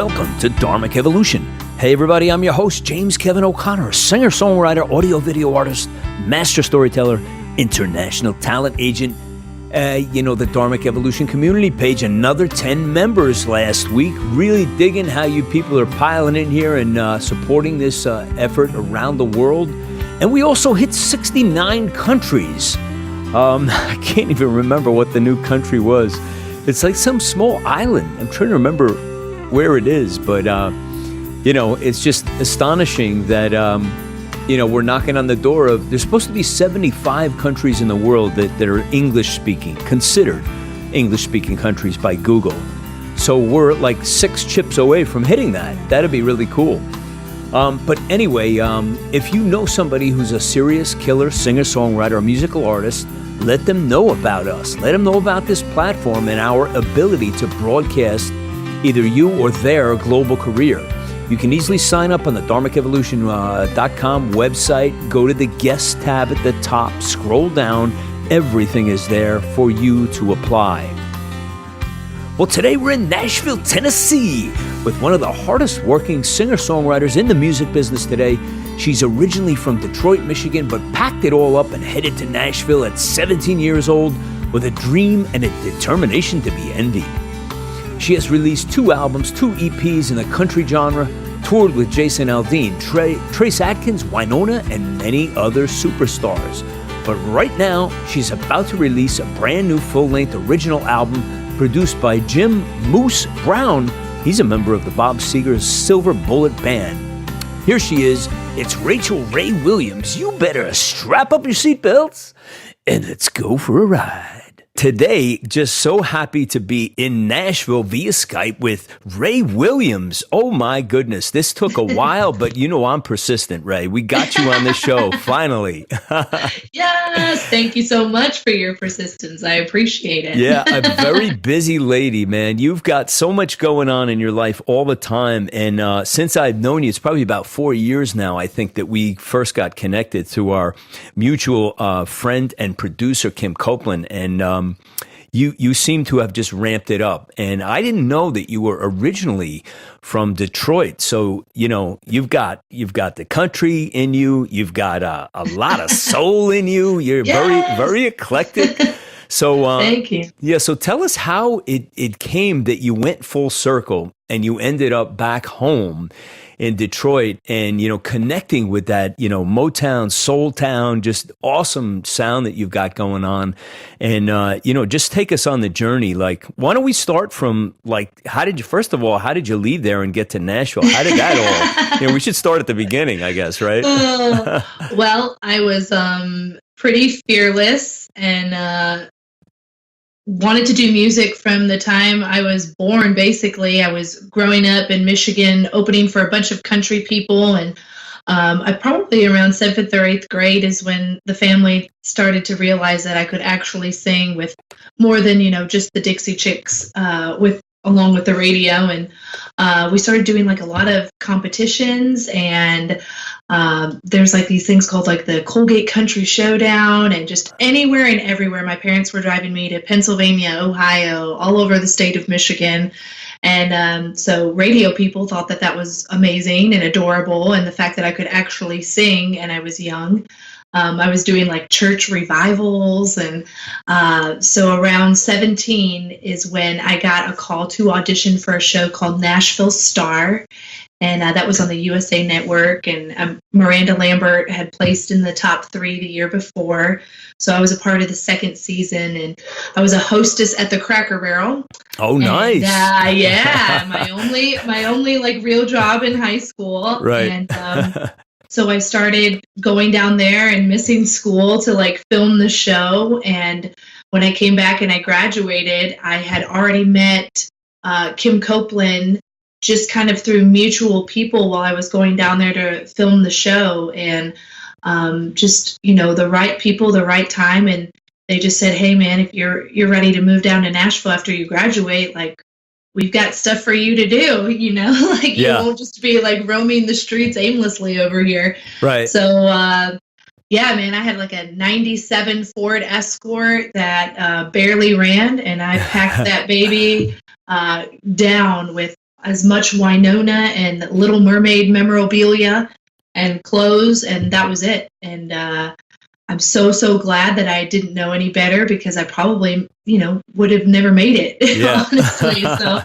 welcome to dHarmic Evolution. Hey everybody, I'm your host, James Kevin O'Connor, singer, songwriter, audio video artist, master storyteller, international talent agent. The dHarmic Evolution community page, another 10 members last week. Really digging how you people are piling in here and supporting this effort around the world. And we also hit 69 countries. I can't even remember what the new country was. It's like some small island. I'm trying to remember where it is, but it's just astonishing that we're knocking on the door of. There's supposed to be 75 countries in the world that are English-speaking, considered English-speaking countries by Google. So we're like 6 chips away from hitting that. That'd be really cool. But anyway, if you know somebody who's a serious killer singer, songwriter, or musical artist, let them know about us. Let them know about this platform and our ability to broadcast either you or their global career. You can easily sign up on the dharmicevolution.com website. Go to the guest tab at the top, scroll down. Everything is there for you to apply. Well, today we're in Nashville, Tennessee, with one of the hardest working singer-songwriters in the music business today. She's originally from Detroit, Michigan, but packed it all up and headed to Nashville at 17 years old with a dream and a determination to be envied. She has released 2 albums, 2 EPs in the country genre, toured with Jason Aldean, Trace Adkins, Winona, and many other superstars. But right now, she's about to release a brand new full-length original album produced by Jim Moose Brown. He's a member of the Bob Seger's Silver Bullet Band. Here she is. It's Rachel Ray Williams. You better strap up your seatbelts and let's go for a ride. Today, just so happy to be in Nashville via Skype with Ray Williams. Oh my goodness, this took a while, but I'm persistent, Ray. We got you on the show, finally. Yes, thank you so much for your persistence. I appreciate it. Yeah, a very busy lady, man. You've got so much going on in your life all the time, and since I've known you, it's probably about 4 years now, I think, that we first got connected through our mutual friend and producer, Kim Copeland, and you seem to have just ramped it up. And I didn't know that you were originally from Detroit. So, you've got the country in you. You've got a lot of soul in you. You're Yes. very, very eclectic. So, Thank you. Yeah. So tell us how it came that you went full circle and you ended up back home in Detroit and, connecting with that, Motown, Soul Town, just awesome sound that you've got going on. And, just take us on the journey. Like, why don't we start from, how did you leave there and get to Nashville? How did that all, we should start at the beginning, I guess, right? Well, I was pretty fearless and wanted to do music from the time I was born. Basically, I was growing up in Michigan, opening for a bunch of country people, and I probably around 7th or 8th grade is when the family started to realize that I could actually sing with more than just the Dixie Chicks along with the radio, and we started doing a lot of competitions, and there's these things called the Colgate Country Showdown, and just anywhere and everywhere. My parents were driving me to Pennsylvania, Ohio, all over the state of Michigan. And so radio people thought that was amazing and adorable, and the fact that I could actually sing and I was young. I was doing church revivals, and so around 17 is when I got a call to audition for a show called Nashville Star, and that was on the USA Network, and Miranda Lambert had placed in the top 3 the year before, so I was a part of the 2nd season, and I was a hostess at the Cracker Barrel. Oh, nice! Yeah, my only real job in high school, right? And so I started going down there and missing school to film the show. And when I came back and I graduated, I had already met Kim Copeland just kind of through mutual people while I was going down there to film the show. And just, the right people, the right time. And they just said, hey, man, if you're ready to move down to Nashville after you graduate, we've got stuff for you to do, you won't just be roaming the streets aimlessly over here. Right. So, yeah, man, I had a 97 Ford Escort that barely ran, and I packed that baby down with as much Winona and Little Mermaid memorabilia and clothes, and that was it. And I'm so glad that I didn't know any better, because I probably, would have never made it, honestly. So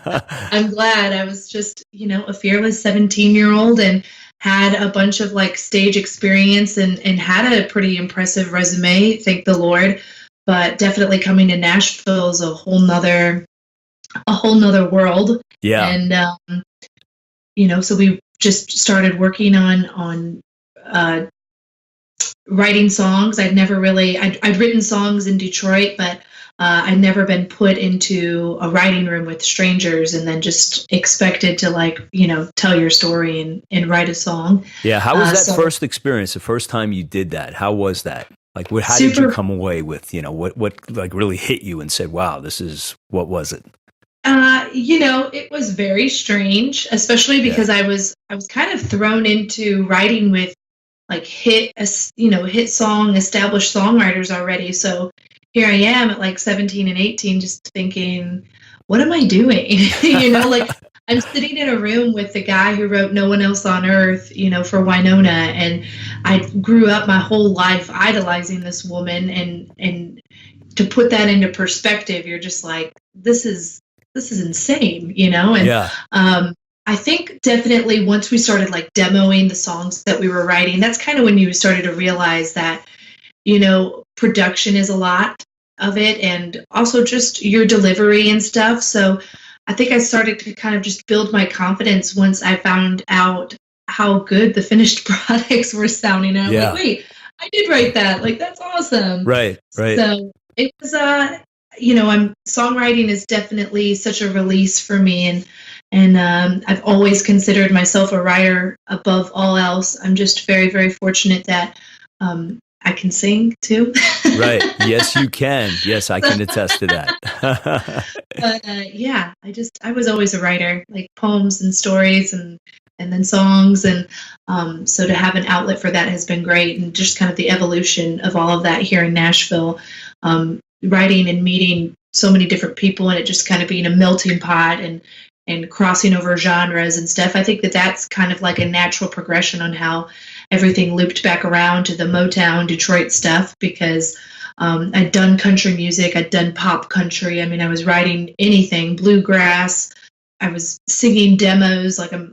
I'm glad. I was just, a fearless 17-year-old and had a bunch of like stage experience and had a pretty impressive resume, thank the Lord. But definitely coming to Nashville is a whole nother world. Yeah. And, so we just started working on writing songs. I'd written songs in Detroit, but I'd never been put into a writing room with strangers and then just expected to tell your story and write a song. Yeah. How was that first experience? The first time you did that? How was that? Like, how did you come away with, what like really hit you and said, wow, what was it? It was very strange, especially because I was kind of thrown into writing with like hit song, established songwriters already. So here I am at like 17 and 18, just thinking, what am I doing? Like I'm sitting in a room with the guy who wrote No One Else on Earth, for Winona. And I grew up my whole life idolizing this woman. And to put that into perspective, you're just like, this is insane, And I think definitely once we started like demoing the songs that we were writing, that's kind of when you started to realize that, production is a lot of it, and also just your delivery and stuff. So I think I started to kind of just build my confidence once I found out how good the finished products were sounding. And I'm like, wait, I did write that. Like, that's awesome. Right. So it was, songwriting is definitely such a release for me. And I've always considered myself a writer above all else. I'm just very, very fortunate that I can sing too. Right. Yes, you can. Yes, I can attest to that. But I was always a writer, like poems and stories and then songs. And so to have an outlet for that has been great. And just kind of the evolution of all of that here in Nashville, writing and meeting so many different people, and it just kind of being a melting pot and crossing over genres and stuff. I think that that's kind of like a natural progression on how everything looped back around to the Motown Detroit stuff, because I'd done country music, I'd done pop country. I mean, I was writing anything, bluegrass. I was singing demos. Like, I'm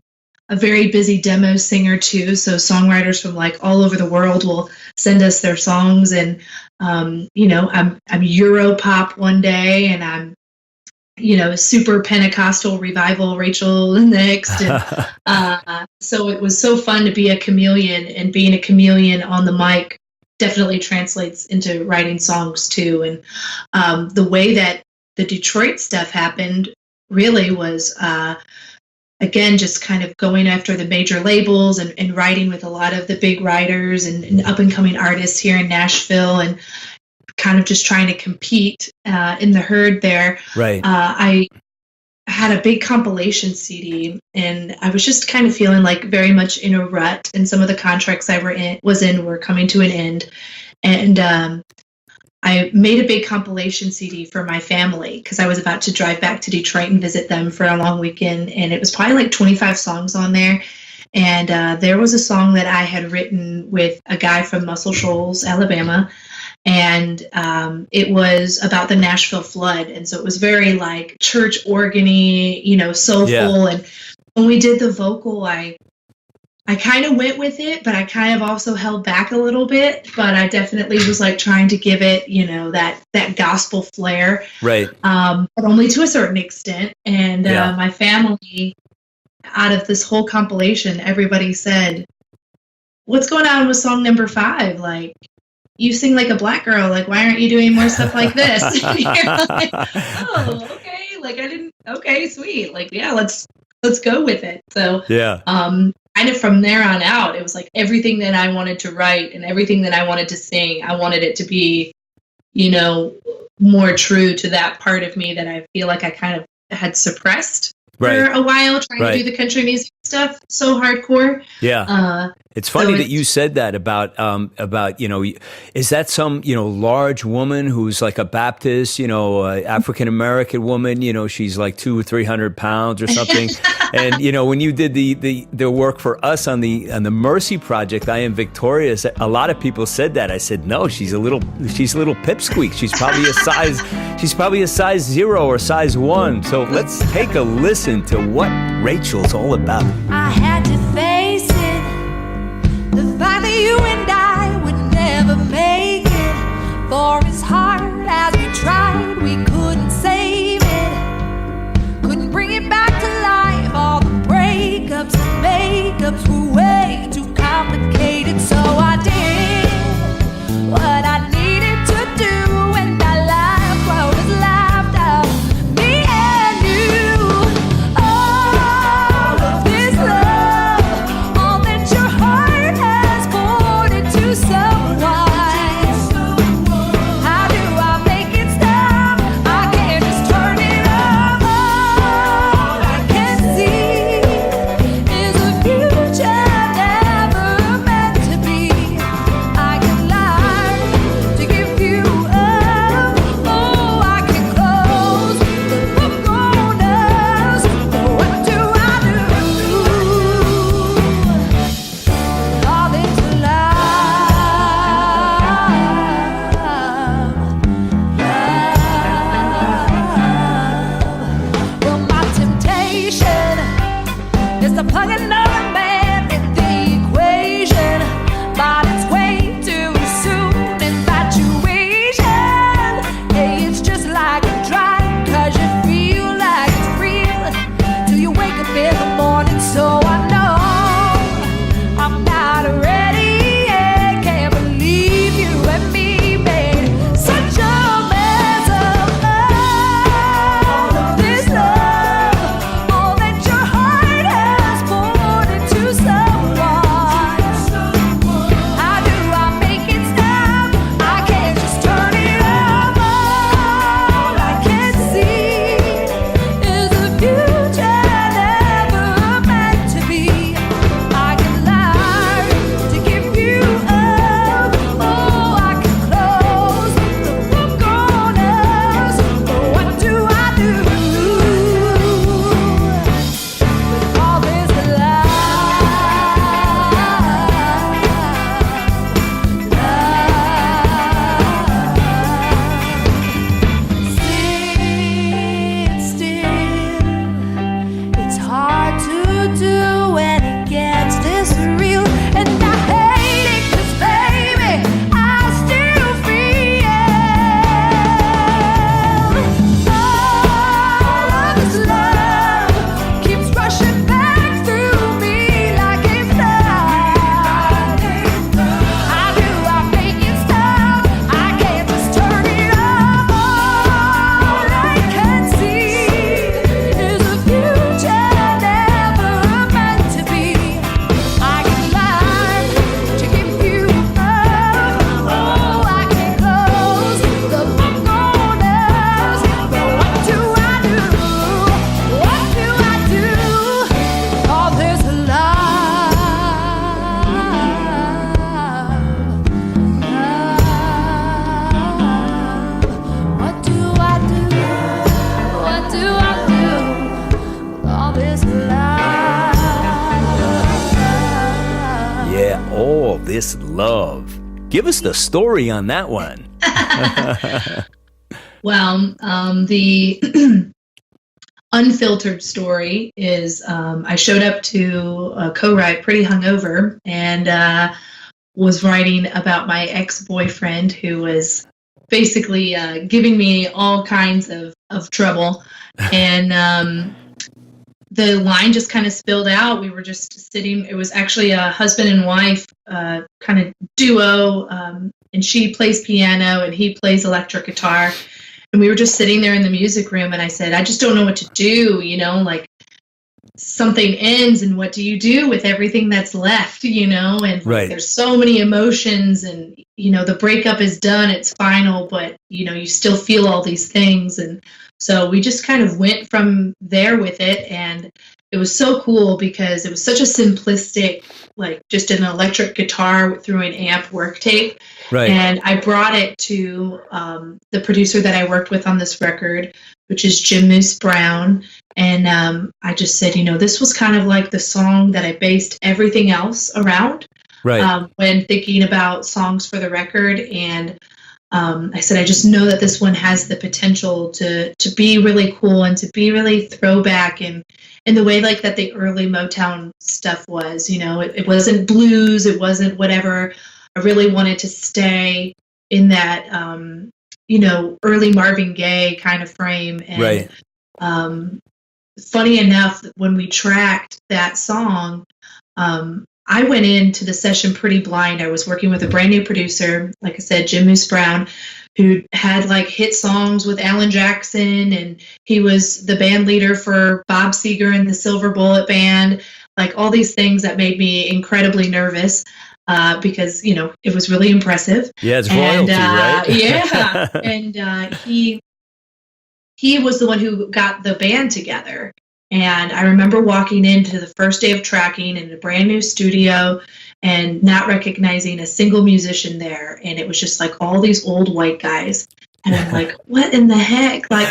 a very busy demo singer too. So songwriters from like all over the world will send us their songs, and I'm Euro pop one day, and I'm super Pentecostal revival Rachel the next. And so it was so fun to be a chameleon, and being a chameleon on the mic definitely translates into writing songs too. And the way that the Detroit stuff happened really was, again, just kind of going after the major labels and writing with a lot of the big writers and up and coming artists here in Nashville, and kind of just trying to compete in the herd there. Right. I had a big compilation CD, and I was just kind of feeling like very much in a rut, and some of the contracts I was in were coming to an end. And I made a big compilation CD for my family, because I was about to drive back to Detroit and visit them for a long weekend, and it was probably like 25 songs on there. And there was a song that I had written with a guy from Muscle Shoals, Alabama. And it was about the Nashville flood. And so it was very like church organ-y, soulful. Yeah. And when we did the vocal, I kind of went with it, but I kind of also held back a little bit. But I definitely was like trying to give it, that gospel flair. Right. But only to a certain extent. And my family, out of this whole compilation, everybody said, "What's going on with song number 5? Like, you sing like a black girl. Like, why aren't you doing more stuff like this?" And you're like, oh, okay. Like, okay, sweet. Like, yeah, let's go with it. So, kind of from there on out, it was like everything that I wanted to write and everything that I wanted to sing, I wanted it to be, more true to that part of me that I feel like I kind of had suppressed for a while, trying to do the country music stuff so hardcore. Yeah. It's funny So that you said that about, is that some, large woman who's like a Baptist, African American woman, she's like 200 or 300 pounds or something. And, when you did the work for us on the Mercy Project, I Am Victorious, a lot of people said that. I said, no, she's a little pipsqueak. She's probably a size 0 or size 1. So let's take a listen to what Rachel's all about. I had to face it. The fact that you and I would never make it. For as hard as we tried, we couldn't save it. Couldn't bring it back to life. All the breakups and makeups were way too complicated. So I did what I needed to do, and I laughed what was laughed out. Me and you. All of this love, all that your heart has poured into someone. How do I make it stop? I can't just turn it off. All I can see is a future never meant to be. I can lie to give you up. Oh, I can close the book on us. But what do I do? All this love. Well, my temptation is to plug another man in the equation, but it's way too soon. Infatuation, hey, it's just like a drug, 'cause you feel like it's real till you wake up in the morning. So I know I'm not ready yet. Can't believe you and me made such a mess of all of this love, all that your heart has poured into someone. How do I make it stop? I can't just turn it off. All I can see is a future never meant to be. I can lie to give you up. Oh, I can close the book on us. But what do I do with all this love? Sit still. It's hard to do when it gets this real, and I hate it 'cause baby, I still feel all of this love keeps rushing back through me like a flood. How do I make it stop? I can't just turn it off. All I can see is a future never meant to be. I can lie to give you up. Oh, I can close the book on us. But what do I do? What do I do? All this love. What do I do? What do I do with all this love? Yeah, all this love. Give us the story on that one. Well, the unfiltered story is I showed up to a co-write pretty hungover and was writing about my ex-boyfriend who was basically giving me all kinds of trouble. And the line just kind of spilled out. We were just sitting. It was actually a husband and wife kind of duo, and she plays piano and he plays electric guitar. And we were just sitting there in the music room, and I said, I just don't know what to do, like something ends, and what do you do with everything that's left, and Right. there's so many emotions, and the breakup is done, it's final, but you still feel all these things. And so we just kind of went from there with it, and it was so cool because it was such a simplistic, like just an electric guitar through an amp work tape. Right. And I brought it to the producer that I worked with on this record, which is Jim Moose Brown. And I just said, this was kind of like the song that I based everything else around. Right. When thinking about songs for the record. And I said, I just know that this one has the potential to be really cool and to be really throwback in the way like that the early Motown stuff was. It wasn't blues, it wasn't whatever. I really wanted to stay in that, early Marvin Gaye kind of frame. And, Right. Funny enough, when we tracked that song, I went into the session pretty blind. I was working with a brand new producer, like I said, Jim Moose Brown, who had like hit songs with Alan Jackson, and he was the band leader for Bob Seger and the Silver Bullet Band, like all these things that made me incredibly nervous because, it was really impressive. Yeah, it's royalty, right? Yeah. And he was the one who got the band together. And I remember walking into the first day of tracking in a brand new studio and not recognizing a single musician there. And it was just like all these old white guys. And I'm like, what in the heck? Like,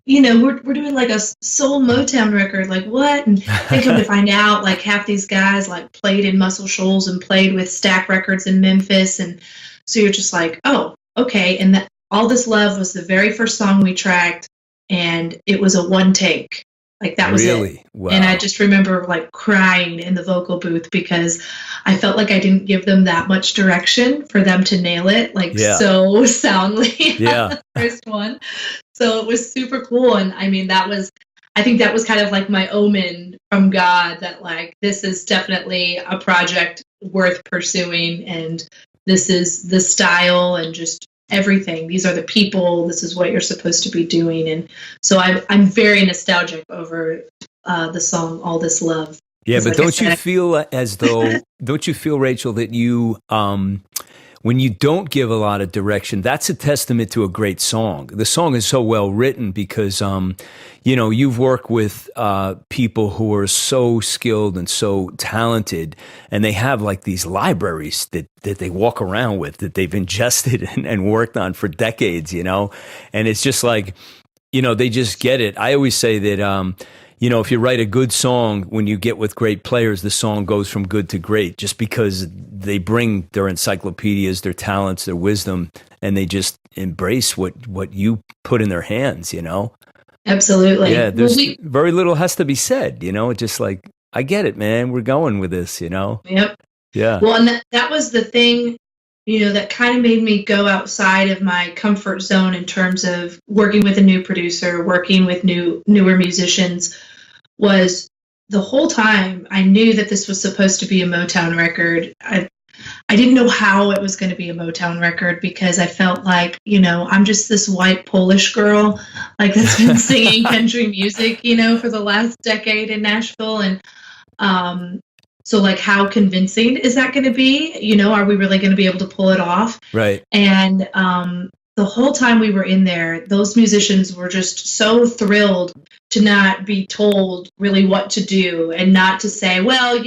we're doing like a soul Motown record. Like what? And they come to find out like half these guys like played in Muscle Shoals and played with Stack Records in Memphis. And so you're just like, oh, okay. And that All This Love was the very first song we tracked. And it was a one take. Like that was really? It. Wow. And I just remember like crying in the vocal booth because I felt like I didn't give them that much direction for them to nail it like so soundly. Yeah. First one. So it was super cool. And I mean, I think that was kind of like my omen from God that like, this is definitely a project worth pursuing. And this is the style and just everything. These are the people. This is what you're supposed to be doing. And so I'm very nostalgic over the song All This Love. Yeah, but like don't you feel as though, don't you feel, Rachel, that you, when you don't give a lot of direction, that's a testament to a great song. The song is so well written because, you've worked with people who are so skilled and so talented, and they have like these libraries that they walk around with that they've ingested and worked on for decades, and it's just like, they just get it. I always say that, if you write a good song, when you get with great players, the song goes from good to great just because they bring their encyclopedias, their talents, their wisdom, and they just embrace what you put in their hands, Absolutely. Yeah, there's very little has to be said, just like, I get it, man. We're going with this, Yep. Yeah. Well, and that was the thing, that kind of made me go outside of my comfort zone in terms of working with a new producer, working with newer musicians, was the whole time I knew that this was supposed to be a Motown record. I didn't know how it was going to be a Motown record because I felt like, I'm just this white Polish girl, like that's been singing country music, for the last decade in Nashville. And so like, how convincing is that going to be? Are we really going to be able to pull it off? Right. And the whole time we were in there, those musicians were just so thrilled to not be told really what to do and not to say, well,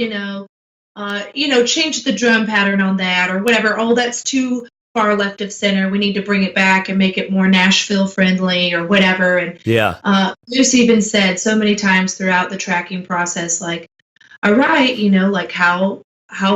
change the drum pattern on that or whatever. Oh, that's too far left of center. We need to bring it back and make it more Nashville friendly or whatever. And Moose even said so many times throughout the tracking process, like, all right, like how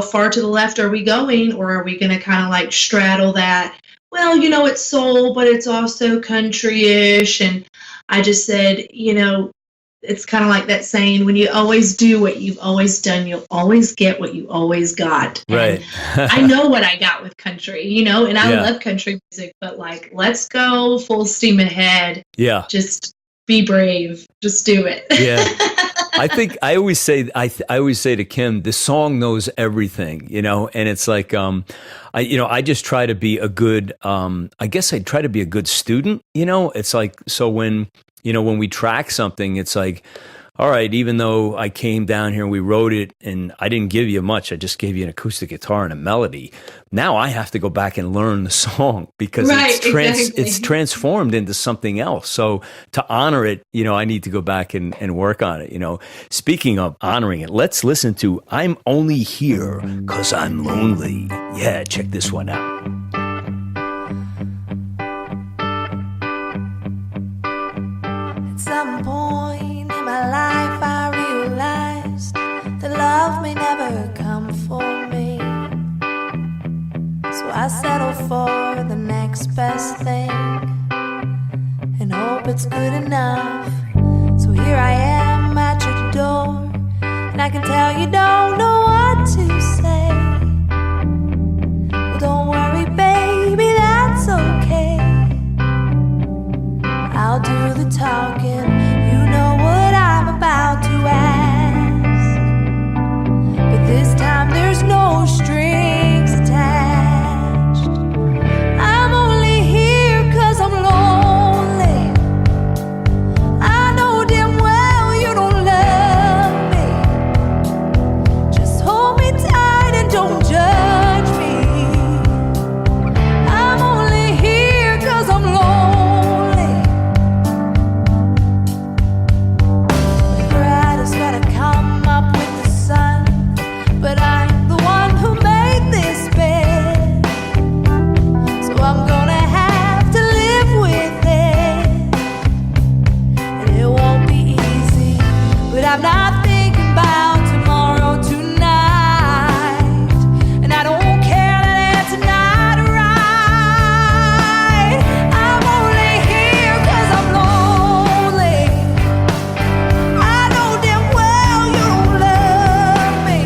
far to the left are we going? Or are we going to kind of like straddle that? Well, it's soul, but it's also country-ish. And I just said, it's kind of like that saying, when you always do what you've always done, you'll always get what you always got. Right. I know what I got with country, and I love country music, but like, let's go full steam ahead. Yeah. Just be brave. Just do it. Yeah. I think I always say to Kim, the song knows everything, and it's like, I just try to be a good, I guess I try to be a good student, it's like, so when we track something, it's like, All right, even though I came down here and we wrote it and I didn't give you much, I just gave you an acoustic guitar and a melody. Now I have to go back and learn the song because it's transformed into something else. So to honor it, I need to go back and work on it. Speaking of honoring it, let's listen to I'm Only Here 'Cause I'm Lonely. Yeah, check this one out. At some point in my life I realized that love may never come for me. So I settle for the next best thing and hope it's good enough. So here I am at your door, and I can tell you don't know what to say. Well, don't worry, baby, that's okay. I'll do the talking, you know what I'm about to ask. But this time there's no strings attached. I'm only here 'cause I'm lonely. I know damn well you don't love me. Just hold me tight and don't judge me. I'm only here 'cause I'm lonely. But I'm the one who made this bed, so I'm gonna have to live with it. And it won't be easy, but I'm not thinking about tomorrow tonight. And I don't care that it's not right. I'm only here 'cause I'm lonely. I know damn well you don't love me.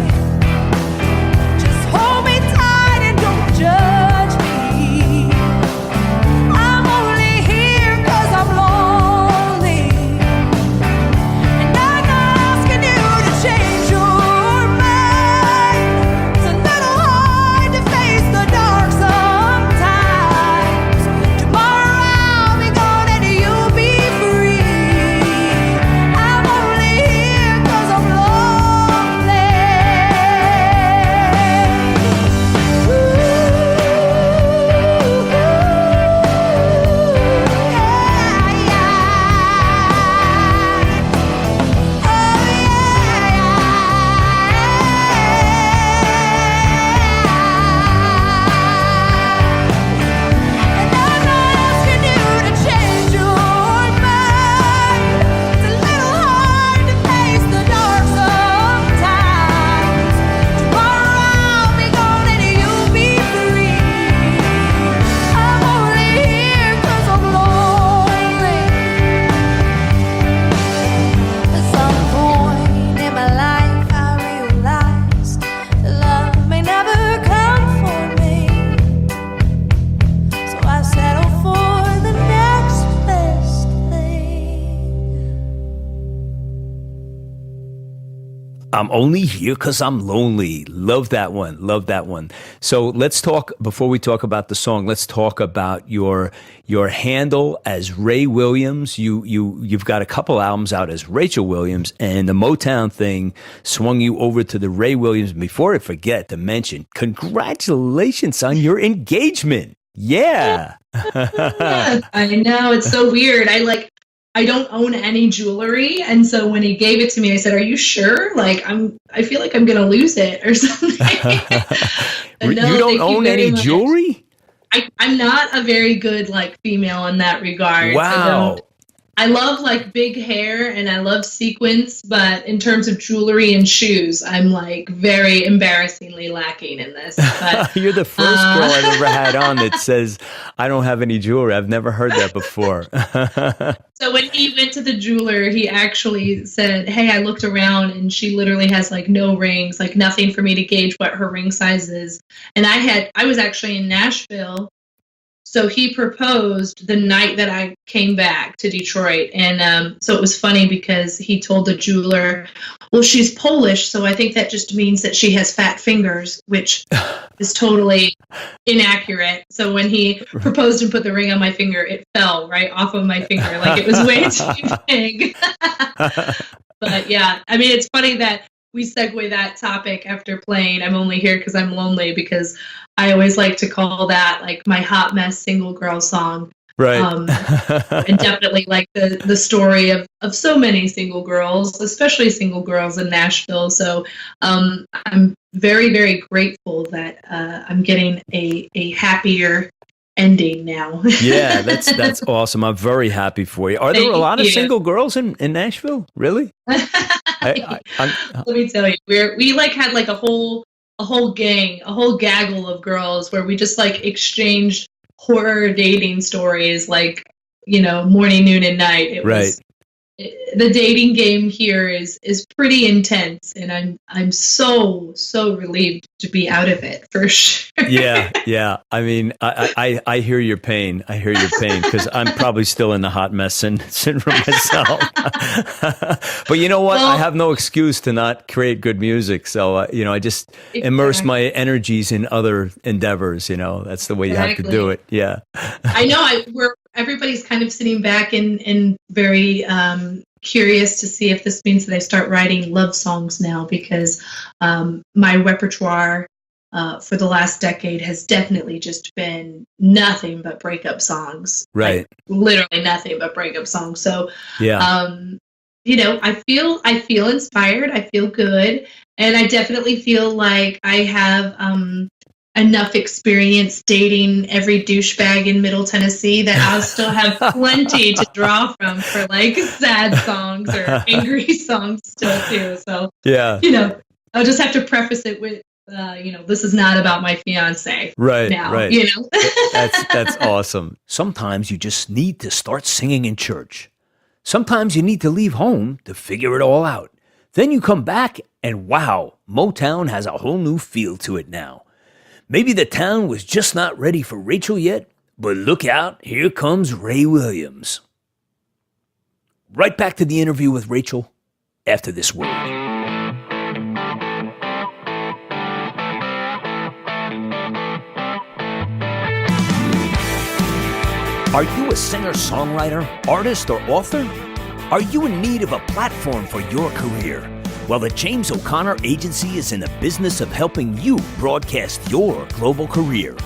Just hold me tight and don't judge me. I'm only here 'cause I'm lonely. And I'm not asking you to change your mind. It's a little hard to face the dark sometimes. Tomorrow I'll be gone and you'll be free. I'm only here 'cause I'm lonely. I'm only here 'cause I'm lonely. Love that one. Love that one. So let's talk, before we talk about the song, let's talk about your handle as Ray Williams. You've got a couple albums out as Rachel Williams, and the Motown thing swung you over to the Ray Williams. Before I forget to mention, congratulations on your engagement. Yeah. I know, it's so weird. I don't own any jewelry, and so when he gave it to me, I said, "Are you sure? I feel like I'm gonna lose it or something." You don't own any jewelry? I'm not a very good female in that regard. Wow. I love big hair and I love sequins, but in terms of jewelry and shoes, I'm very embarrassingly lacking in this. But, you're the first girl I've ever had on that says I don't have any jewelry. I've never heard that before. So when he went to the jeweler, he actually said, "Hey, I looked around and she literally has no rings, nothing for me to gauge what her ring size is." And I was actually in Nashville. So he proposed the night that I came back to Detroit. And so it was funny because he told the jeweler, "Well, she's Polish, so I think that just means that she has fat fingers," which is totally inaccurate. So when he proposed and put the ring on my finger, it fell right off of my finger. It was way too big. But yeah, I mean, it's funny that we segue that topic after playing I'm Only Here Because I'm Lonely, because I always like to call that like my hot mess single girl song. Right. And definitely like the story of so many single girls, especially single girls in Nashville. So I'm very, very grateful that I'm getting a happier ending now. Yeah, that's awesome. I'm very happy for you. Are there a lot of single girls in Nashville? Really? Let me tell you, we like had like a whole gang, a whole gaggle of girls where we just like exchanged horror dating stories, like, you know, morning, noon, and night. It was the dating game here is pretty intense, and I'm so relieved to be out of it, for sure. Yeah. I mean, I hear your pain. I hear your pain, because I'm probably still in the hot mess syndrome myself. But you know what? Well, I have no excuse to not create good music. So you know, I just immerse my energies in other endeavors. You know, that's the way you have to do it. Yeah. I know. Everybody's kind of sitting back and very curious to see if this means that I start writing love songs now, because my repertoire for the last decade has definitely just been nothing but breakup songs. Right. Like, literally nothing but breakup songs. So, yeah. You know, I feel inspired. I feel good. And I definitely feel like I have enough experience dating every douchebag in Middle Tennessee that I'll still have plenty to draw from for like sad songs or angry songs still too. So, yeah, you know, I'll just have to preface it with, you know, this is not about my fiance. Right. Now, right. You know, that's awesome. Sometimes you just need to start singing in church. Sometimes you need to leave home to figure it all out. Then you come back and wow, Motown has a whole new feel to it now. Maybe the town was just not ready for Rachel yet, but look out, here comes Ray Williams. Right back to the interview with Rachel after this word. Are you a singer-songwriter, artist, or author? Are you in need of a platform for your career? Well, the James O'Connor Agency is in the business of helping you broadcast your global career.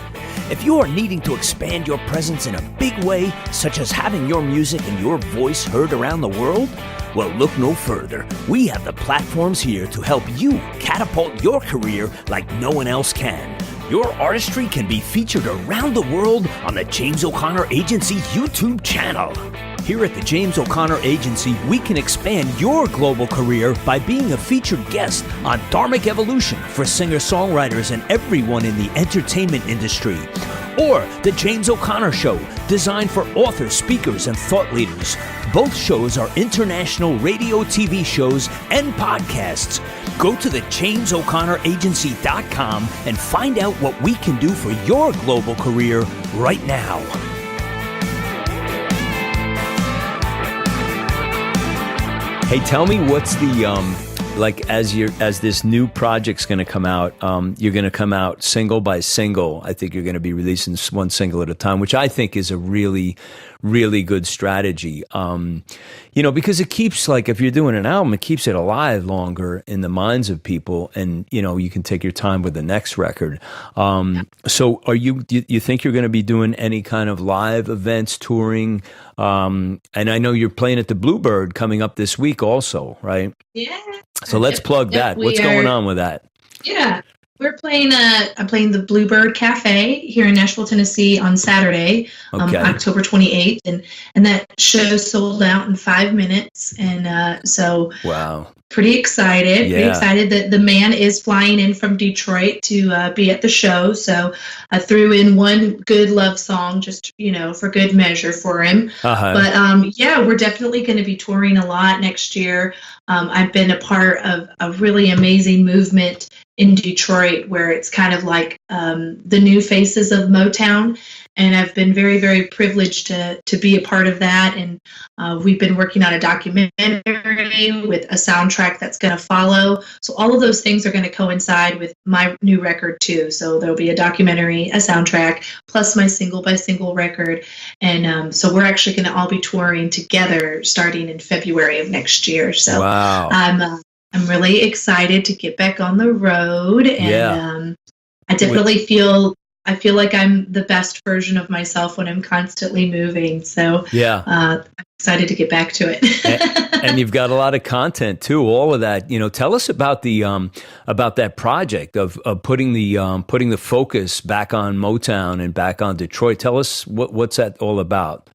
If you are needing to expand your presence in a big way, such as having your music and your voice heard around the world, well, look no further. We have the platforms here to help you catapult your career like no one else can. Your artistry can be featured around the world on the James O'Connor Agency YouTube channel. Here at the James O'Connor Agency, we can expand your global career by being a featured guest on dHarmic Evolution for singer-songwriters and everyone in the entertainment industry. Or The James O'Connor Show, designed for authors, speakers, and thought leaders. Both shows are international radio, TV shows, and podcasts. Go to thejamesO'ConnorAgency.com and find out what we can do for your global career right now. Hey, tell me what's the like as this new project's going to come out, you're going to come out single by single. I think you're going to be releasing one single at a time, which I think is a really, really good strategy. You know, because it keeps, like, if you're doing an album, it keeps it alive longer in the minds of people, and you know, you can take your time with the next record. So, do you think you're going to be doing any kind of live events, touring? And I know you're playing at the Bluebird coming up this week, also, right? Yeah. So let's plug that. What's going on with that? Yeah. We're playing. I'm playing the Bluebird Cafe here in Nashville, Tennessee, on Saturday, October 28th, and that show sold out in 5 minutes, and so wow, pretty excited. Yeah. Pretty excited that the man is flying in from Detroit to be at the show. So I threw in one good love song, just for good measure for him. But yeah, we're definitely going to be touring a lot next year. I've been a part of a really amazing movement in Detroit where it's kind of like the new faces of Motown. and I've been very, very privileged to be a part of that. And we've been working on a documentary with a soundtrack that's going to follow. So all of those things are going to coincide with my new record too. So there'll be a documentary, a soundtrack, plus my single by single record. And so we're actually going to all be touring together starting in February of next year. So wow. I'm really excited to get back on the road, and I definitely feel like I'm the best version of myself when I'm constantly moving. So I'm excited to get back to it. and you've got a lot of content too. All of that, tell us about about that project of putting the focus back on Motown and back on Detroit. Tell us what's that all about.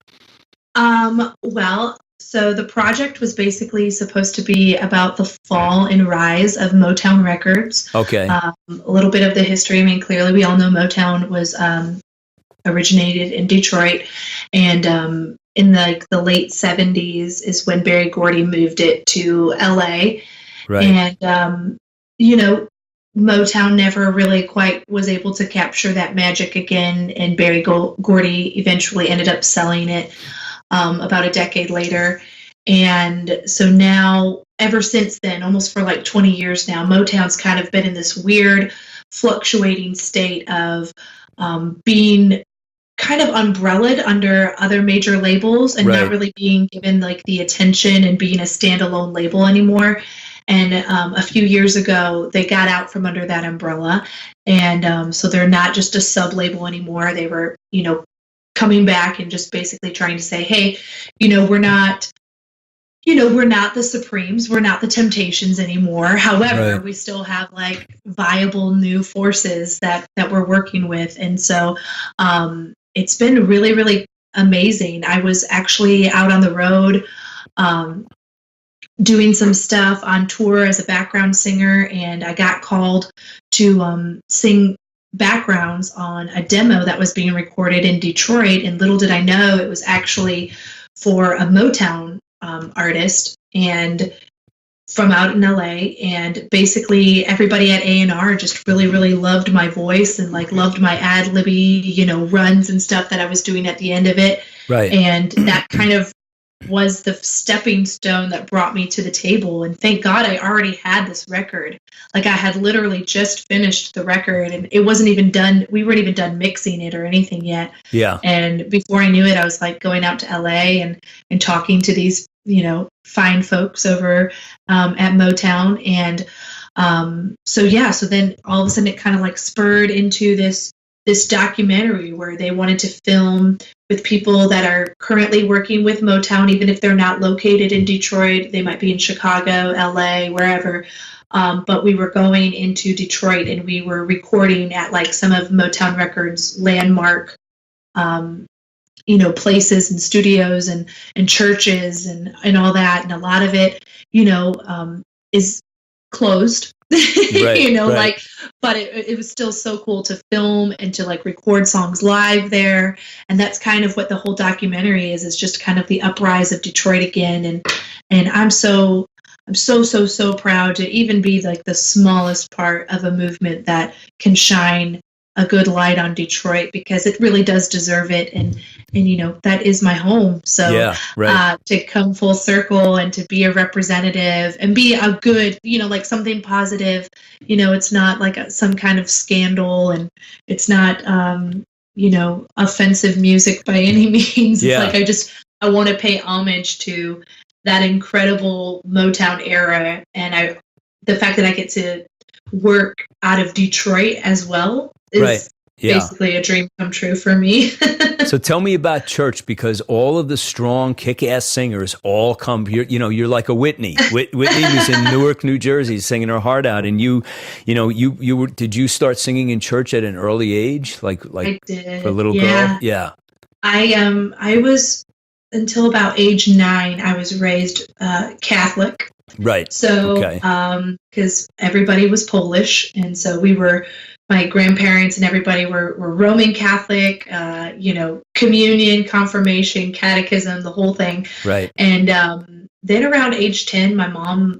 Well, so the project was basically supposed to be about the fall and rise of Motown Records. Okay. A little bit of the history. I mean, clearly we all know Motown was originated in Detroit, and in the late 70s is when Berry Gordy moved it to LA. Right. And, Motown never really quite was able to capture that magic again, and Berry Gordy eventually ended up selling it about a decade later. And so now, ever since then, almost for like 20 years now, Motown's kind of been in this weird fluctuating state of being kind of umbrellaed under other major labels and not really being given like the attention and being a standalone label anymore. And a few years ago, they got out from under that umbrella. And so they're not just a sub-label anymore. They were, coming back and just basically trying to say, hey, we're not the Supremes, we're not the Temptations anymore. However, we still have like viable new forces that we're working with. And so it's been really, really amazing. I was actually out on the road doing some stuff on tour as a background singer, and I got called to sing backgrounds on a demo that was being recorded in Detroit, and little did I know it was actually for a Motown artist and from out in LA. And basically everybody at A&R just really, really loved my voice and like loved my ad-libby, runs and stuff that I was doing at the end of it. Right. And that kind of was the stepping stone that brought me to the table. And thank God I already had this record. Like I had literally just finished the record, and it wasn't even done. We weren't even done mixing it or anything yet. Yeah. And before I knew it, I was like going out to LA and talking to these, fine folks over at Motown. And so then all of a sudden it kind of like spurred into this documentary where they wanted to film with people that are currently working with Motown, even if they're not located in Detroit. They might be in Chicago, LA, wherever. But we were going into Detroit, and we were recording at like some of Motown Records' landmark, places and studios and churches and all that. And a lot of it, is closed. But it was still so cool to film and to like record songs live there. And that's kind of what the whole documentary is just kind of the uprise of Detroit again. And I'm so proud to even be like the smallest part of a movement that can shine a good light on Detroit, because it really does deserve it. And that is my home. So to come full circle and to be a representative and be a good, like something positive, it's not like some kind of scandal, and it's not, offensive music by any means. It's like, I want to pay homage to that incredible Motown era. And the fact that I get to work out of Detroit as well is basically a dream come true for me. So tell me about church, because all of the strong, kick-ass singers all come. You're like a Whitney. Whitney was in Newark, New Jersey, singing her heart out, and you were. Did you start singing in church at an early age, like I did. For a little girl? Yeah. I was until about age 9. I was raised Catholic. Right. So, because everybody was Polish, and so my grandparents and everybody were Roman Catholic, communion, confirmation, catechism, the whole thing. Right. And then around age 10, my mom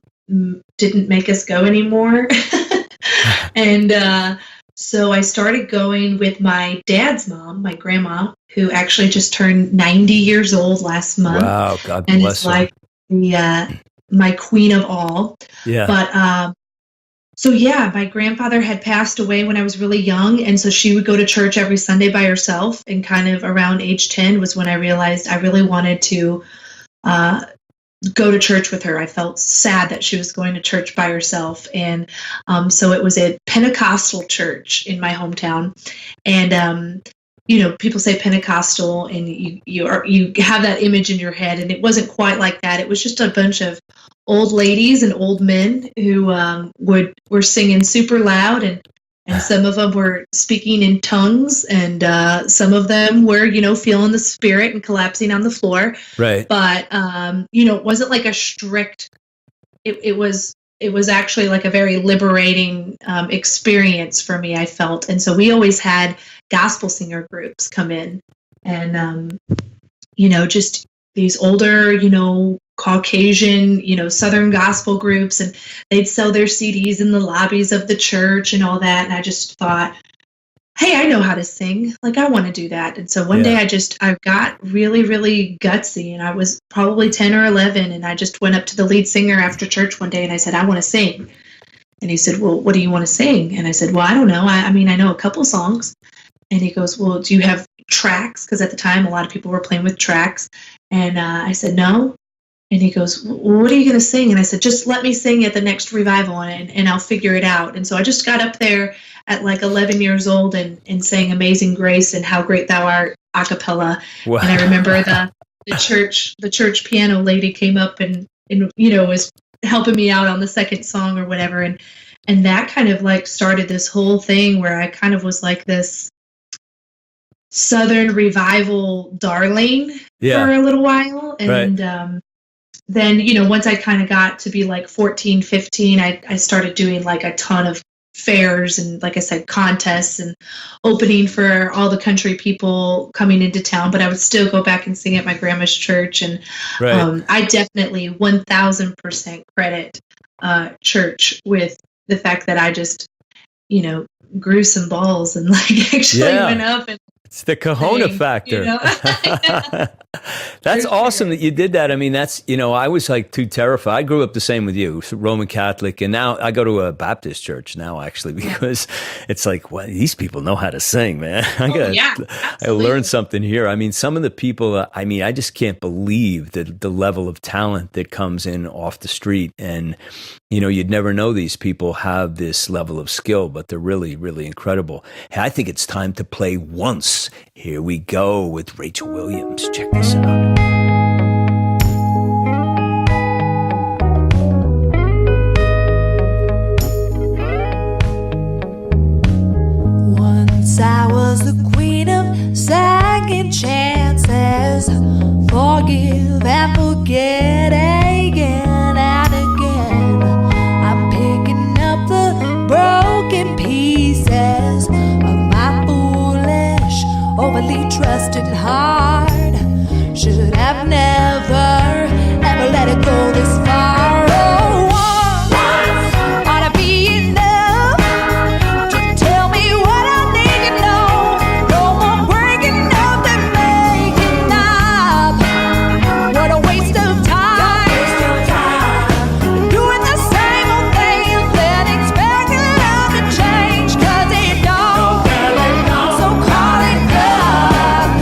didn't make us go anymore. And So I started going with my dad's mom, my grandma, who actually just turned 90 years old last month. Wow, God and bless is her. like the my queen of all. Yeah. But so yeah, my grandfather had passed away when I was really young, and so she would go to church every Sunday by herself. And kind of around age 10 was when I realized I really wanted to go to church with her. I felt sad that she was going to church by herself, and so it was a Pentecostal church in my hometown. And people say Pentecostal, and you have that image in your head, and it wasn't quite like that. It was just a bunch of old ladies and old men who were singing super loud, and some of them were speaking in tongues, and some of them were, feeling the spirit and collapsing on the floor. Right. But it wasn't like a strict. It was actually like a very liberating experience for me, I felt. And so we always had gospel singer groups come in, and just these older, Caucasian, Southern gospel groups, and they'd sell their CDs in the lobbies of the church and all that. And I just thought, hey, I know how to sing. Like, I want to do that. And so one day I got really, really gutsy, and I was probably 10 or 11. And I just went up to the lead singer after church one day, and I said, I want to sing. And he said, well, what do you want to sing? And I said, well, I don't know. I mean, I know a couple songs. And he goes, well, do you have tracks? Because at the time, a lot of people were playing with tracks. And I said, no. And he goes, well, what are you going to sing? And I said, just let me sing at the next revival, and I'll figure it out. And so I just got up there at like 11 years old and sang Amazing Grace and How Great Thou Art a cappella. Wow. And I remember the church piano lady came up and was helping me out on the second song or whatever. And that kind of like started this whole thing where I kind of was like this Southern revival darling for a little while. And then, once I kind of got to be like 14, 15, I started doing like a ton of fairs and, like I said, contests and opening for all the country people coming into town. But I would still go back and sing at my grandma's church. And I definitely 1000% credit church with the fact that I just, grew some balls and like actually went up and it's the Kahuna factor. That's awesome that you did that. I mean, that's, I was like too terrified. I grew up the same with you, Roman Catholic. And now I go to a Baptist church now, actually, because it's like, well, these people know how to sing, man. I learned something here. I mean, some of the people, I just can't believe the level of talent that comes in off the street. And, you'd never know these people have this level of skill, but they're really, really incredible. Hey, I think it's time to play Once. Here we go with Rachel Williams. Check this out. Once I was the queen of second chances. Forgive and forget again and again. I'm picking up the broken pieces of my foolish, overly trusted heart. Should have never, ever let it go this far. Oh, once ought to be enough to tell me what I need to know. No more breaking up and making up. What a waste of time. Doing the same old thing, then expecting love to change. 'Cause it don't. So call it love.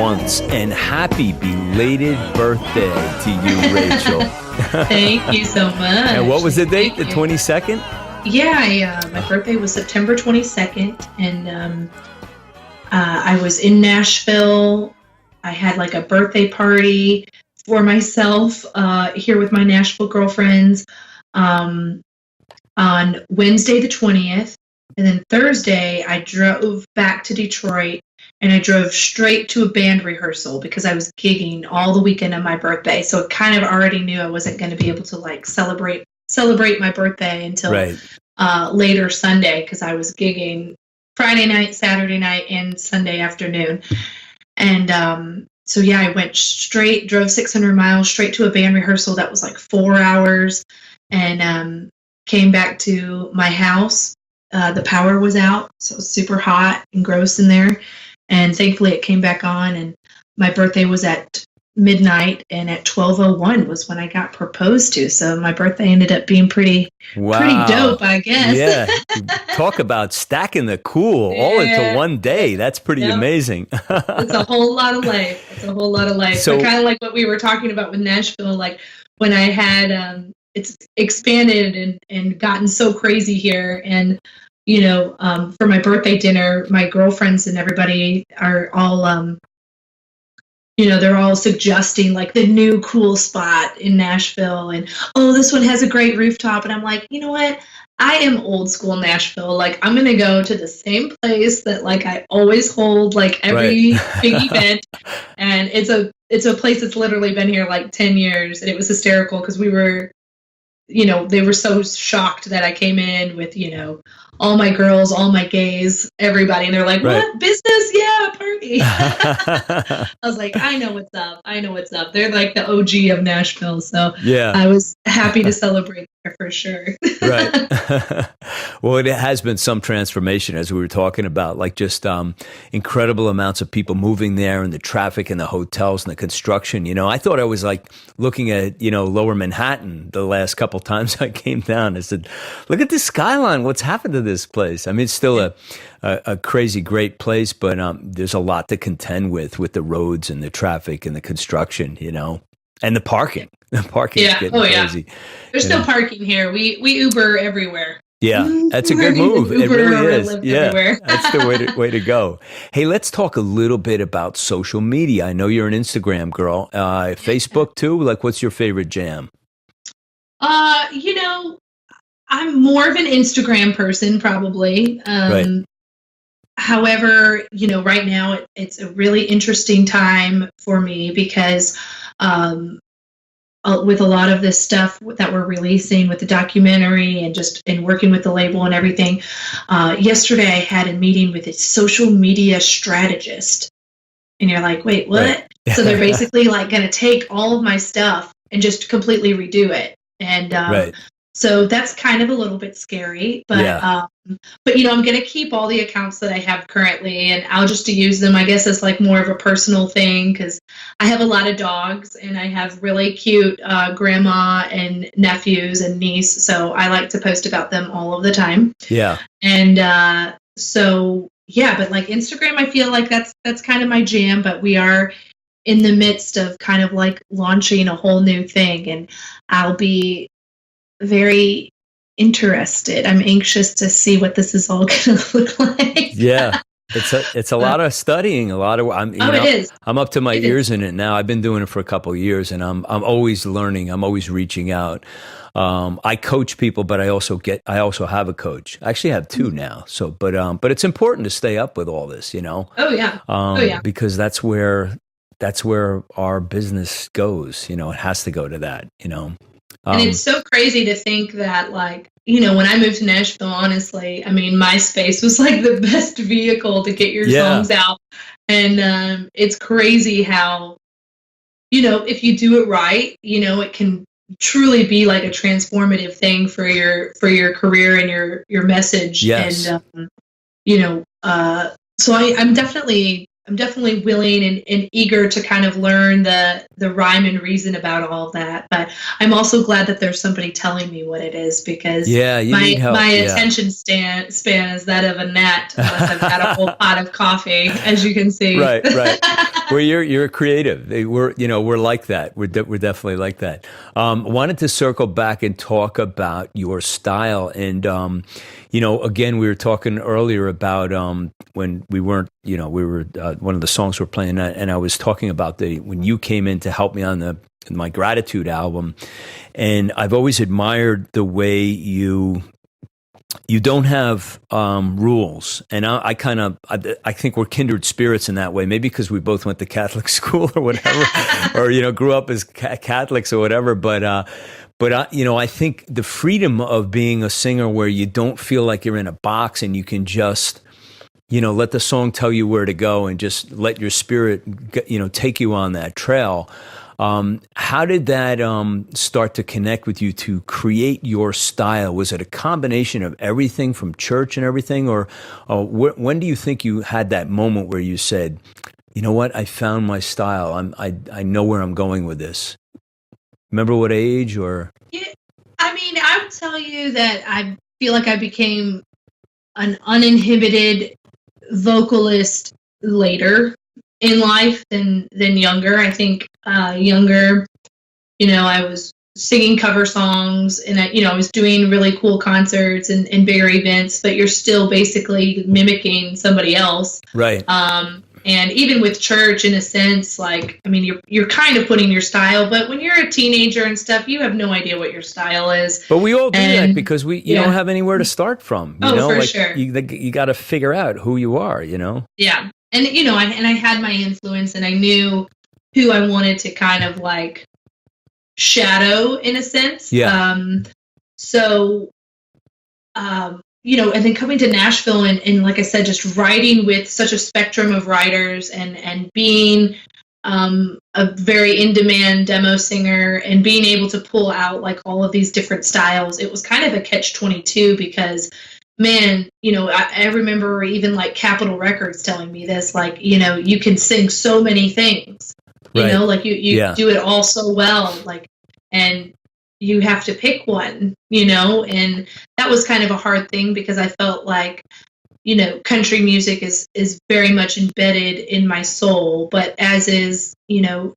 once. And happy belated birthday to you, Rachel. Thank you so much. And what was the date? The 22nd? Yeah, my birthday was September 22nd, and I was in Nashville. I had like a birthday party for myself here with my Nashville girlfriends on Wednesday the 20th. And then Thursday, I drove back to Detroit, and I drove straight to a band rehearsal because I was gigging all the weekend of my birthday. So I kind of already knew I wasn't going to be able to like celebrate my birthday until later Sunday, because I was gigging Friday night, Saturday night, and Sunday afternoon. And so yeah, I drove 600 miles straight to a band rehearsal that was like 4 hours, and came back to my house. The power was out, so it was super hot and gross in there. And thankfully it came back on, and my birthday was at midnight, and at 12:01 was when I got proposed to. So my birthday ended up being pretty dope, I guess. Yeah. Talk about stacking the cool all into one day. That's pretty amazing. It's a whole lot of life. So kind of like what we were talking about with Nashville, like when I had it's expanded and gotten so crazy here. And, you know, for my birthday dinner, my girlfriends and everybody are all, you know, they're all suggesting like the new cool spot in Nashville. And, oh, this one has a great rooftop. And I'm like, you know what? I am old school Nashville. Like, I'm going to go to the same place that like I always hold like every big event. And it's a place that's literally been here like 10 years. And it was hysterical because we were, you know, they were so shocked that I came in with, you know, all my girls, all my gays, everybody. And they're like, what? Business? Yeah, party. I was like, I know what's up. They're like the OG of Nashville. So yeah, I was happy to celebrate there for sure. Right. Well, it has been some transformation, as we were talking about, like just incredible amounts of people moving there, and the traffic and the hotels and the construction. You know, I thought I was like looking at, you know, Lower Manhattan the last couple times I came down. I said, look at this skyline. What's happened to this place? I mean, it's still a crazy great place, but there's a lot to contend with the roads and the traffic and the construction, you know, and the parking. The parking is getting crazy. There's no parking here. We Uber everywhere. Yeah, that's a good move. It really is. Yeah, that's the way to go. Hey, let's talk a little bit about social media. I know you're an Instagram girl. Facebook too? Like, what's your favorite jam? You know, I'm more of an Instagram person, probably. Right. However, you know, right now it's a really interesting time for me because with a lot of this stuff that we're releasing with the documentary and just in working with the label and everything. Yesterday I had a meeting with a social media strategist, and you're like, wait, what? Right. So they're basically like going to take all of my stuff and just completely redo it. And so that's kind of a little bit scary, but you know, I'm going to keep all the accounts that I have currently, and I'll just use them, I guess, as like more of a personal thing, because I have a lot of dogs and I have really cute grandma and nephews and niece. So I like to post about them all of the time. Yeah. And so, yeah, but like Instagram, I feel like that's kind of my jam, but we are in the midst of kind of like launching a whole new thing, and I'll be very interested. I'm anxious to see what this is all going to look like. Yeah. It's a lot of studying, a lot of, it is. I'm up to my ears in it now. I've been doing it for a couple of years, and I'm always learning. I'm always reaching out. I coach people, but I also have a coach. I actually have two now. So, but it's important to stay up with all this, you know? Oh yeah. Because that's where our business goes. You know, it has to go to that, you know? And it's so crazy to think that, like, you know, when I moved to Nashville, honestly, I mean, MySpace was like the best vehicle to get your songs out. And it's crazy how, you know, if you do it right, you know, it can truly be like a transformative thing for your career and your message. Yes. And, you know, so I'm definitely I'm definitely willing and eager to kind of learn the rhyme and reason about all of that. But I'm also glad that there's somebody telling me what it is, because you need help. my attention span is that of a gnat unless I've got a whole pot of coffee, as you can see. Right. Well, you're creative. We're like that. We're definitely like that. Wanted to circle back and talk about your style, and again, we were talking earlier about when we weren't, we were one of the songs we're playing, and I was talking about when you came in to help me on my Gratitude album, and I've always admired the way you don't have rules, and I think we're kindred spirits in that way. Maybe because we both went to Catholic school or whatever, or grew up as Catholics or whatever. But I think the freedom of being a singer, where you don't feel like you're in a box, and you can just let the song tell you where to go, and just let your spirit take you on that trail. How did that start to connect with you to create your style? Was it a combination of everything from church and everything, or when do you think you had that moment where you said, you know what, I found my style. I know where I'm going with this. Remember what age? Or yeah, I mean, I would tell you that I feel like I became an uninhibited vocalist later in life than younger. I think younger, I was singing cover songs, and I was doing really cool concerts and bigger events, but you're still basically mimicking somebody else. Right. And even with church, in a sense, like, I mean, you're kind of putting your style, but when you're a teenager and stuff, you have no idea what your style is. But we all do that because you don't have anywhere to start from. For sure. You got to figure out who you are, Yeah. And, I had my influence, and I knew who I wanted to kind of like shadow, in a sense. Yeah. And then coming to Nashville and like I said, just writing with such a spectrum of writers and being a very in-demand demo singer and being able to pull out like all of these different styles, it was kind of a catch-22 because, man, I remember even like Capitol Records telling me this, like, you can sing so many things, like you do it all so well, like, and you have to pick one, and that was kind of a hard thing because I felt like, country music is very much embedded in my soul, but as is,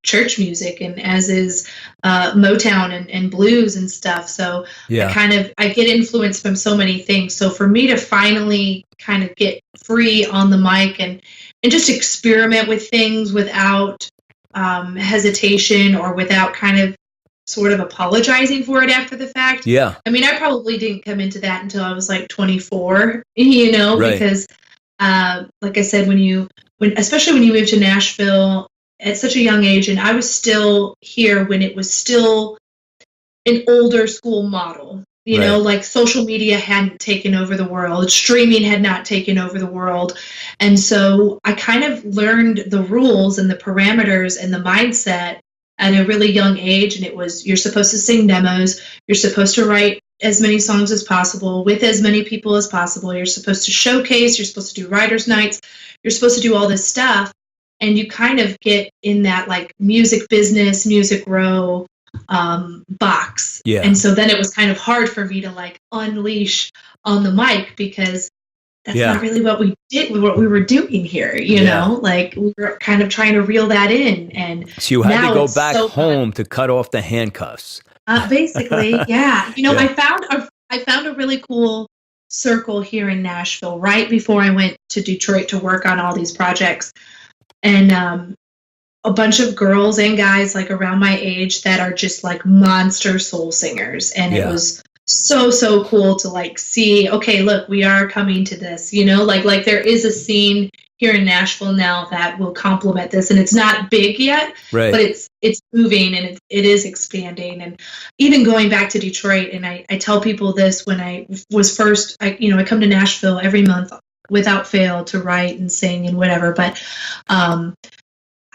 church music, and as is Motown and blues and stuff. So I get influenced from so many things. So for me to finally kind of get free on the mic and just experiment with things without hesitation or without kind of sort of apologizing for it after the fact. Yeah. I mean, I probably didn't come into that until I was like 24, Right. because like I said, especially when you move to Nashville at such a young age, and I was still here when it was still an older school model, like social media hadn't taken over the world, streaming had not taken over the world. And so I kind of learned the rules and the parameters and the mindset at a really young age, and it was, you're supposed to sing demos, you're supposed to write as many songs as possible with as many people as possible, you're supposed to showcase, you're supposed to do writers' nights, you're supposed to do all this stuff, and you kind of get in that like music business, music row box. Yeah. And so then it was kind of hard for me to like unleash on the mic because that's not really what we were doing here, like we were kind of trying to reel that in. And so you had to go back home to cut off the handcuffs. Basically, yeah. I found a really cool circle here in Nashville right before I went to Detroit to work on all these projects. And a bunch of girls and guys like around my age that are just like monster soul singers. And it was so cool to like see, okay, look, we are coming to this, like there is a scene here in Nashville now that will complement this, and it's not big yet, but it's moving and it is expanding. And even going back to Detroit, and I tell people this when I was first, I come to Nashville every month without fail to write and sing and whatever, but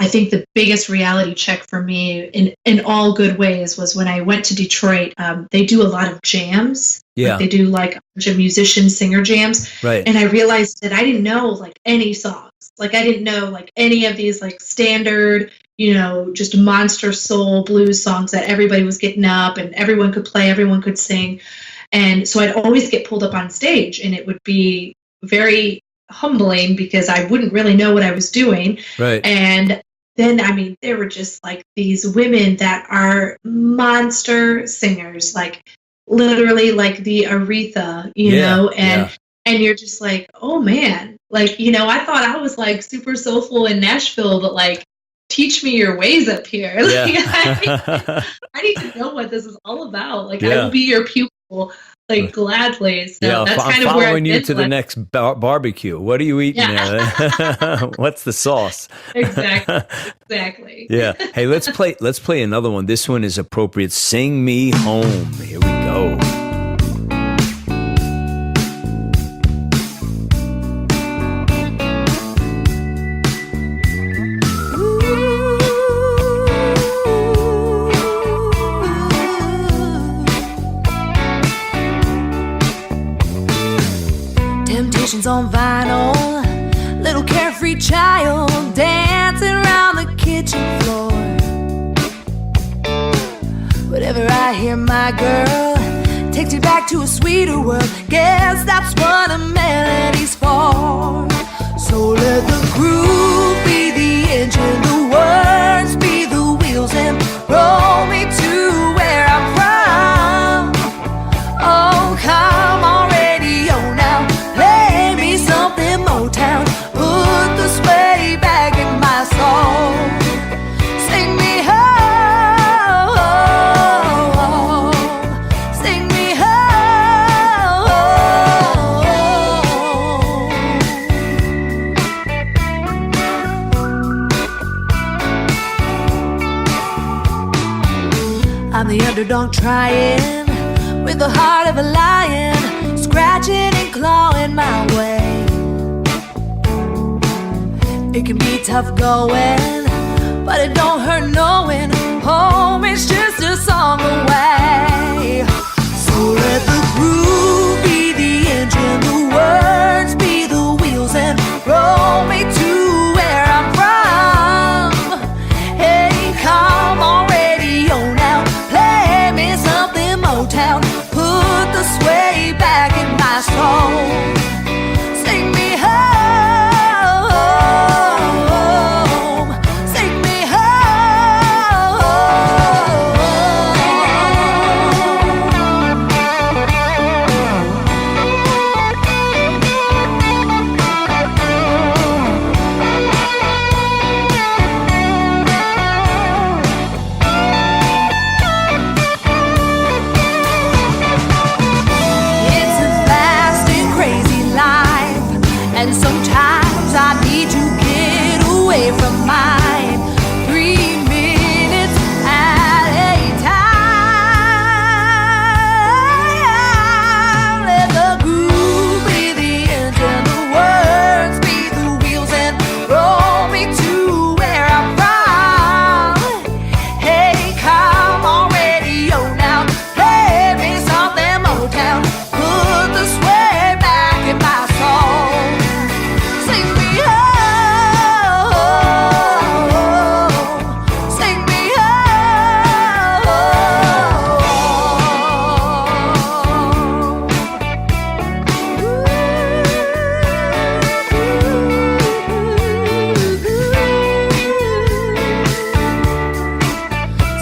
I think the biggest reality check for me in all good ways was when I went to Detroit. They do a lot of jams. Yeah. Like they do like a bunch of musician singer jams. Right. And I realized that I didn't know like any songs. Like I didn't know like any of these like standard, just monster soul blues songs that everybody was getting up and everyone could play, everyone could sing. And so I'd always get pulled up on stage, and it would be very humbling because I wouldn't really know what I was doing. Right. And then, there were just like these women that are monster singers, like literally like the Aretha, and you're just like, oh man, like, I thought I was like super soulful in Nashville, but like, teach me your ways up here. Like, I need to know what this is all about. Like, I will be your pupil, like gladly. So that's kind of where I'm following you to the next barbecue. What are you eating there? What's the sauce? Exactly. Yeah. Hey, let's play another one. This one is appropriate. Sing Me Home. Here we go. On vinyl, little carefree child dancing around the kitchen floor. Whatever I hear, my girl takes me back to a sweeter world. Guess that's what a melody's for. So let the groove be the engine, the words be the wheels, and roll me to where I'm from. Oh, come on, radio now. Play me something Motown, put the sway back in my soul. Sing me home, sing me home. I'm the underdog trying with the heart of a lion, scratching and clawing my way. It can be tough going, but it don't hurt knowing home is just a song away. So let the groove be the engine, the words be the wheels, and roll me to where I'm from. Hey, come on, radio now, play me something Motown, put the sway back in my soul. Sing me home, sing me and sometimes I need to get away from mine. 3 minutes at a time. Let the groove be the engine, the words be the wheels, and roll me to where I'm from. Hey, come on, radio now, play me something Motown, put the sway back in my soul. Sing me home, sing me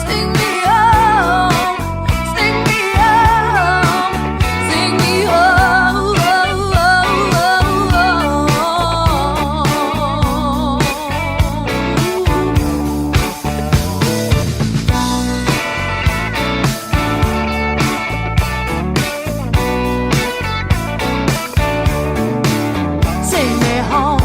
Sing me home, sing me home, sing me Sing me home.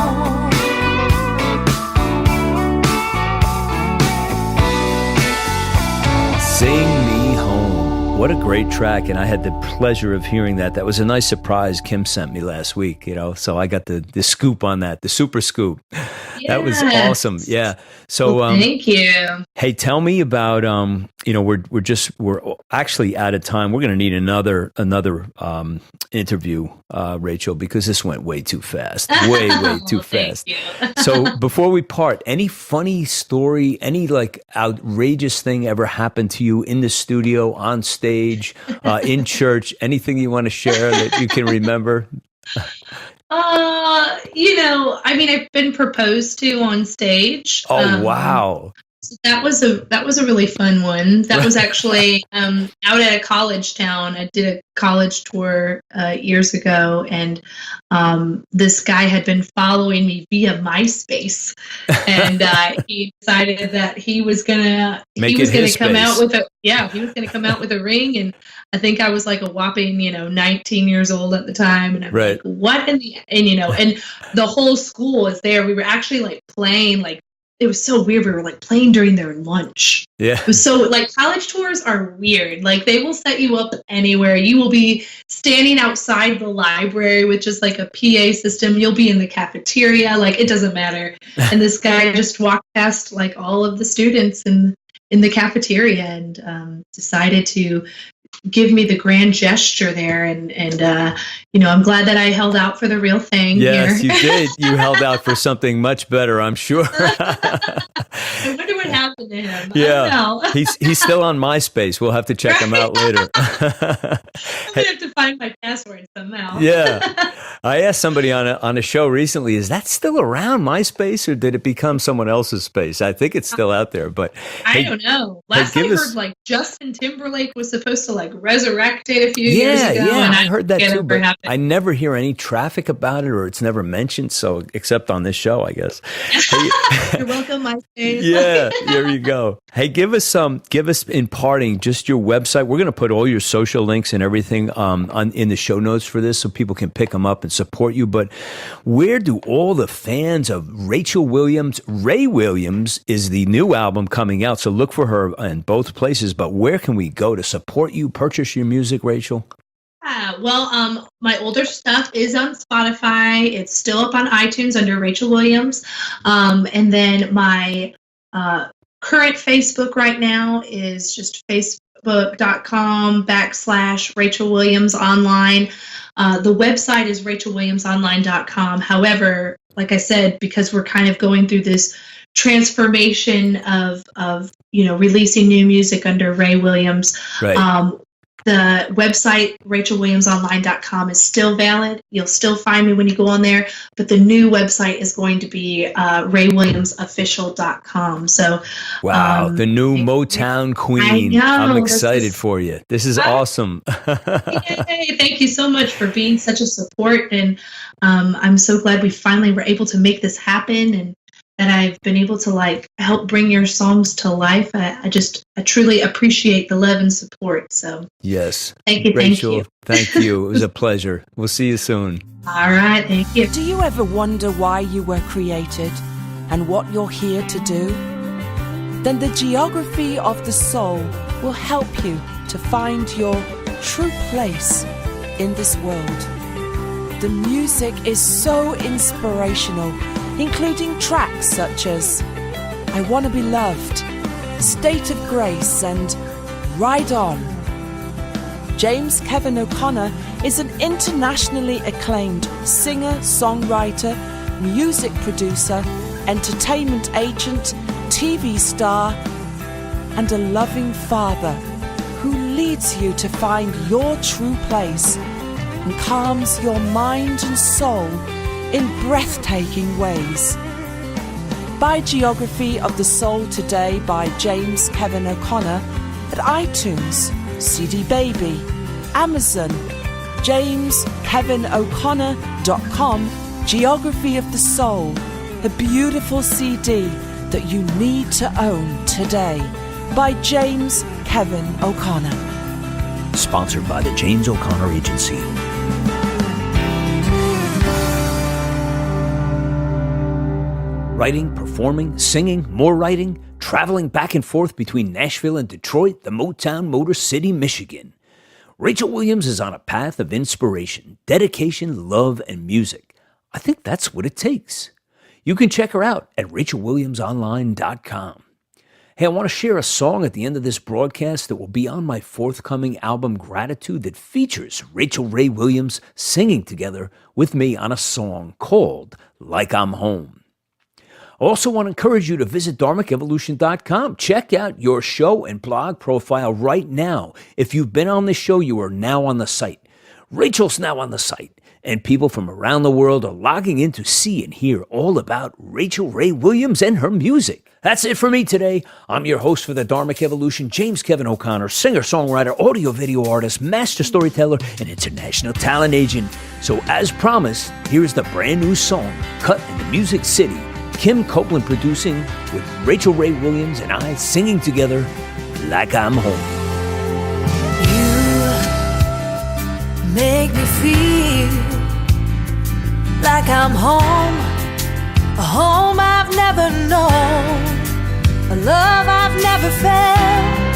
Sing Me Home. What a great track, and I had the pleasure of hearing that. That was a nice surprise Kim sent me last week, so I got the scoop on that, the super scoop. That was awesome. Yeah. So thank you. Hey, tell me about we're actually out of time. We're going to need another interview, Rachel, because this went way too fast. Way too fast. So before we part, any funny story, any like outrageous thing ever happened to you in the studio, on stage, in church? Anything you want to share that you can remember? I mean, I've been proposed to on stage. Oh, wow. So that was a really fun one. That was actually out at a college town. I did a college tour years ago, and this guy had been following me via MySpace, and he decided that he was gonna come out with a ring, and I think I was like a whopping 19 years old at the time, and I'm like, what and the whole school was there. We were actually like playing like. It was so weird. We were like playing during their lunch. Yeah. It was so like college tours are weird. Like they will set you up anywhere. You will be standing outside the library with just like a PA system. You'll be in the cafeteria. Like it doesn't matter. And this guy just walked past like all of the students in the cafeteria and decided to give me the grand gesture there, and I'm glad that I held out for the real thing. Yes, here. You did. You held out for something much better, I'm sure. I wonder what happened to him. Yeah, I don't know. he's still on MySpace. We'll have to check him out later. I'm gonna have to find my password somehow. Yeah, I asked somebody on a show recently, is that still around, MySpace, or did it become someone else's space? I think it's still out there, but I don't know. Last I heard, like Justin Timberlake was supposed to like resurrect it a few years ago. Yeah, and I heard that too, but happened. I never hear any traffic about it, or it's never mentioned. So, except on this show, I guess. You're welcome, MySpace. Yeah, there you go. Hey, give us in parting just your website. We're going to put all your social links and everything in the show notes for this, so people can pick them up and support you. But where do all the fans of Rachel Williams? Ray Williams is the new album coming out, so look for her in both places. But where can we go to support you, purchase your music, Rachel? My older stuff is on Spotify. It's still up on iTunes under Rachel Williams. And then my current Facebook right now is just facebook.com/Rachel Williams Online. The website is rachelwilliamsonline.com. However, like I said, because we're kind of going through this transformation of releasing new music under Ray Williams, right. The website, rachelwilliamsonline.com, is still valid. You'll still find me when you go on there, but the new website is going to be raywilliamsofficial.com. So, wow, the new Motown queen. I know, I'm excited for you. This is awesome. Yay, thank you so much for being such a support. And I'm so glad we finally were able to make this happen, and that I've been able to like help bring your songs to life. I truly appreciate the love and support. So yes, thank you, Rachel. Thank you. It was a pleasure. We'll see you soon. All right, thank you. Do you ever wonder why you were created and what you're here to do? Then the geography of the soul will help you to find your true place in this world. The music is so inspirational, including tracks such as I Wanna Be Loved, State of Grace, and Ride On. James Kevin O'Connor is an internationally acclaimed singer, songwriter, music producer, entertainment agent, TV star, and a loving father who leads you to find your true place and calms your mind and soul in breathtaking ways. Buy Geography of the Soul today by James Kevin O'Connor at iTunes, CD Baby, Amazon, jameskevino'connor.com. Geography of the Soul, a beautiful CD that you need to own today, by James Kevin O'Connor. Sponsored by the James O'Connor Agency. Writing, performing, singing, more writing, traveling back and forth between Nashville and Detroit, the Motown Motor City, Michigan. Rachel Williams is on a path of inspiration, dedication, love, and music. I think that's what it takes. You can check her out at rachelwilliamsonline.com. Hey, I want to share a song at the end of this broadcast that will be on my forthcoming album, Gratitude, that features Rachel Ray Williams singing together with me on a song called Like I'm Home. I also want to encourage you to visit dharmicevolution.com. Check out your show and blog profile right now. If you've been on this show, you are now on the site. Rachel's now on the site, and people from around the world are logging in to see and hear all about Rachel Ray Williams and her music. That's it for me today. I'm your host for the Dharmic Evolution, James Kevin O'Connor, singer, songwriter, audio video artist, master storyteller, and international talent agent. So as promised, here's the brand new song, cut in the Music City. Kim Copeland producing with Rachel Ray Williams and I singing together, Like I'm Home. You make me feel like I'm home, a home I've never known, a love I've never felt,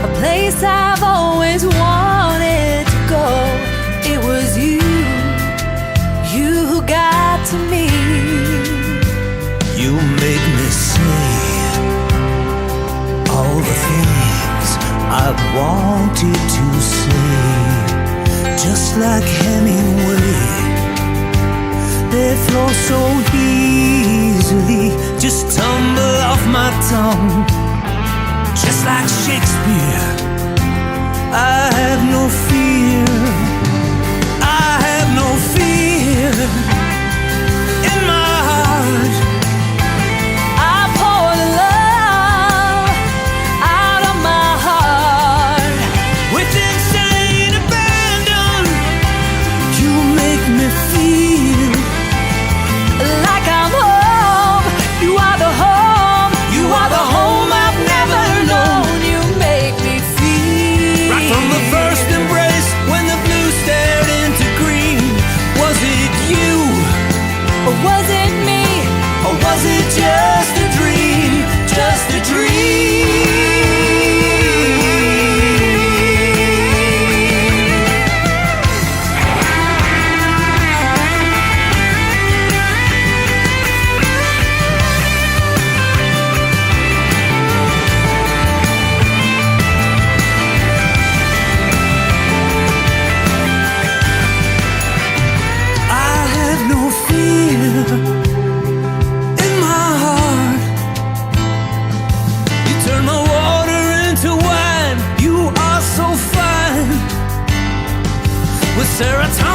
a place I've always wanted to go. It was you who got to me. You make me say all the things I've wanted to say, just like Hemingway. They flow so easily, just tumble off my tongue. Just like Shakespeare, I have no fear. I have no fear in my heart. I pour the love out of my heart. With insane abandon, you make me feel Like I'm home, you are the home, you are the home I've never known. You make me feel right from the first embrace, when the blue stared into green. Was it you, or was it me? or was it just a dream, just a dream? I have no fear in my heart. You turn my water into wine. You are so fine. With serotonin